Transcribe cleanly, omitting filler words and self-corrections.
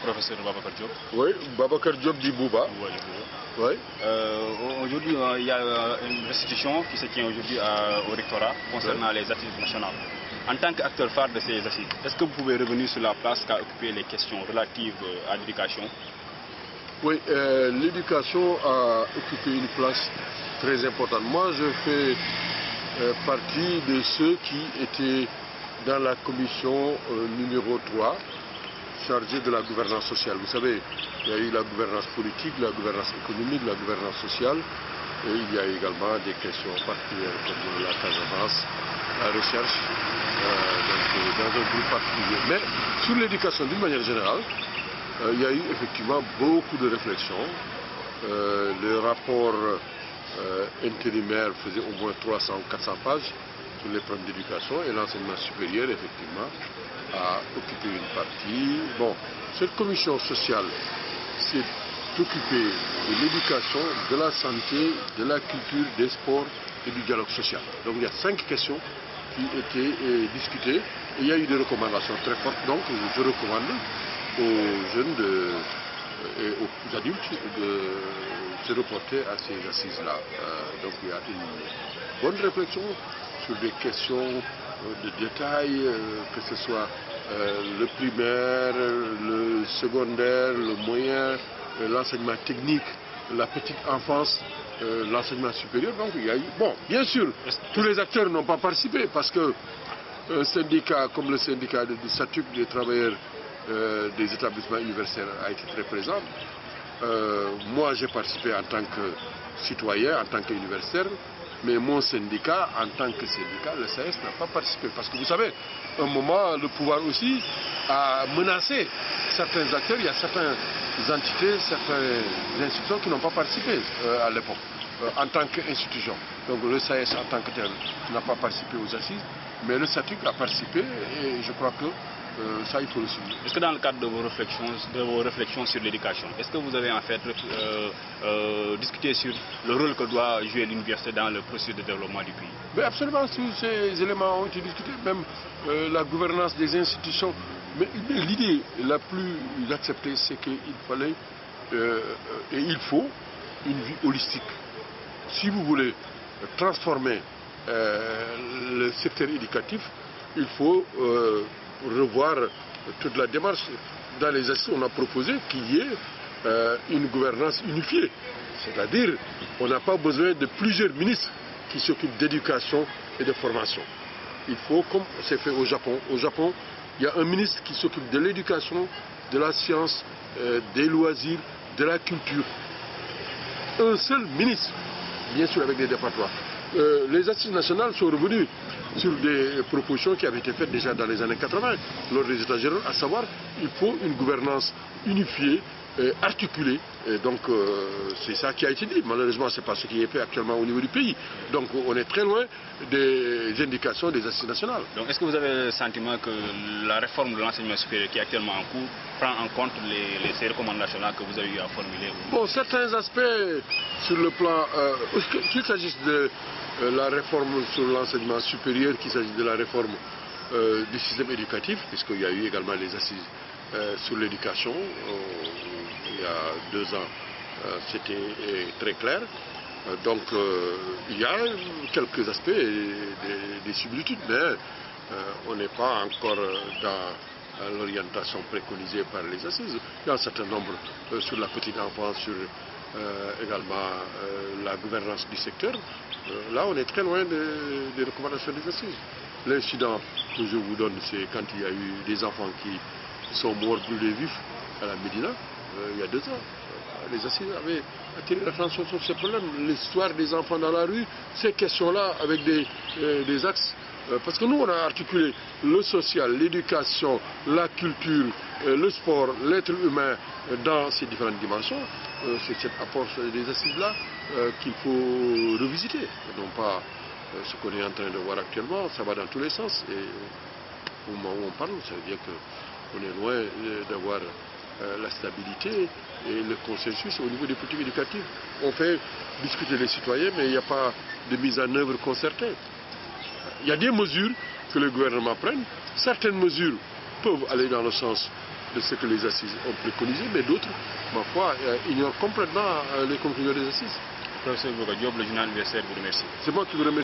professeur Babacar Diop. Oui, Babacar Diop dit Bouba. Oui. Aujourd'hui, il y a une restitution qui se tient aujourd'hui au rectorat concernant les assises nationales. En tant qu'acteur phare de ces assises, est-ce que vous pouvez revenir sur la place qu'a occupé les questions relatives à l'éducation? Oui, l'éducation a occupé une place très importante. Moi, je fais partie de ceux qui étaient dans la commission numéro 3, chargée de la gouvernance sociale. Vous savez, il y a eu la gouvernance politique, la gouvernance économique, la gouvernance sociale, et il y a également des questions particulières comme la Casamance, la recherche, donc, dans un groupe particulier. Mais sur l'éducation, d'une manière générale, il y a eu effectivement beaucoup de réflexions. Le rapport intérimaire faisait au moins 300 ou 400 pages sur les problèmes d'éducation, et l'enseignement supérieur, effectivement, a occupé une partie. Bon, cette commission sociale s'est occupée de l'éducation, de la santé, de la culture, des sports et du dialogue social. Donc il y a 5 questions qui étaient discutées, et il y a eu des recommandations très fortes. Donc je recommande aux jeunes et aux adultes de se reporter à ces assises-là. Donc il y a une bonne réflexion sur des questions de détail, que ce soit le primaire, le secondaire, le moyen, l'enseignement technique, la petite enfance, l'enseignement supérieur. Donc il y a eu... Bon, bien sûr, tous les acteurs n'ont pas participé, parce que un syndicat comme le syndicat du SATUC des travailleurs des établissements universitaires a été très présent. Moi, j'ai participé en tant que citoyen, en tant qu'universitaire, mais mon syndicat, en tant que syndicat, le CS, n'a pas participé. Parce que vous savez, à un moment, le pouvoir aussi a menacé certains acteurs. Il y a certaines entités, certaines institutions qui n'ont pas participé à l'époque, en tant qu'institution. Donc le SAS, en tant que tel, n'a pas participé aux assises, mais le SATUC a participé, et je crois que ça, il faut le souligner. Est-ce que dans le cadre de vos réflexions sur l'éducation, est-ce que vous avez en fait discuté sur le rôle que doit jouer l'université dans le processus de développement du pays? Mais absolument, ces éléments ont été discutés, même la gouvernance des institutions. Mais l'idée la plus acceptée, c'est qu'il fallait et il faut une vue holistique. Si vous voulez transformer le secteur éducatif, il faut revoir toute la démarche. Dans les assises, on a proposé qu'il y ait une gouvernance unifiée. C'est-à-dire, on n'a pas besoin de plusieurs ministres qui s'occupent d'éducation et de formation. Il faut, comme c'est fait au Japon. Au Japon, il y a un ministre qui s'occupe de l'éducation, de la science, des loisirs, de la culture. Un seul ministre, bien sûr avec des départements. Les assises nationales sont revenues sur des propositions qui avaient été faites déjà dans les années 80, lors des États généraux, à savoir il faut une gouvernance unifiée, articulée. Et donc c'est ça qui a été dit. Malheureusement, ce n'est pas ce qui est fait actuellement au niveau du pays. Donc on est très loin des indications des assises nationales. Donc est-ce que vous avez le sentiment que la réforme de l'enseignement supérieur qui est actuellement en cours prend en compte ces recommandations-là que vous avez eu à formuler? Bon, certains aspects sur le plan, qu'il s'agisse de la réforme sur l'enseignement supérieur, qu'il s'agisse de la réforme du système éducatif, puisqu'il y a eu également les assises sur l'éducation. Il y a 2 ans, c'était très clair. Donc il y a quelques aspects, des similitudes, mais on n'est pas encore dans l'orientation préconisée par les assises. Il y a un certain nombre sur la petite enfance, sur également la gouvernance du secteur. Là, on est très loin des recommandations des assises. L'incident que je vous donne, c'est quand il y a eu des enfants qui sont morts brûlés vifs à la Médina, il y a 2 ans. Les assises avaient attiré l'attention sur ces problèmes. L'histoire des enfants dans la rue, ces questions-là avec des axes. Parce que nous, on a articulé le social, l'éducation, la culture, le sport, l'être humain dans ces différentes dimensions. C'est cette approche des assises-là qu'il faut revisiter. Et non pas ce qu'on est en train de voir actuellement, ça va dans tous les sens. Et au moment où on parle, ça veut dire qu'on est loin d'avoir la stabilité et le consensus au niveau des politiques éducatives. On fait discuter les citoyens, mais il n'y a pas de mise en œuvre concertée. Il y a des mesures que le gouvernement prenne. Certaines mesures peuvent aller dans le sens de ce que les assises ont préconisé, mais d'autres, ma foi, ignorent complètement les conclusions des assises. Professeur Bouga Diop, le journal universel, vous remercie. C'est moi qui vous remercie.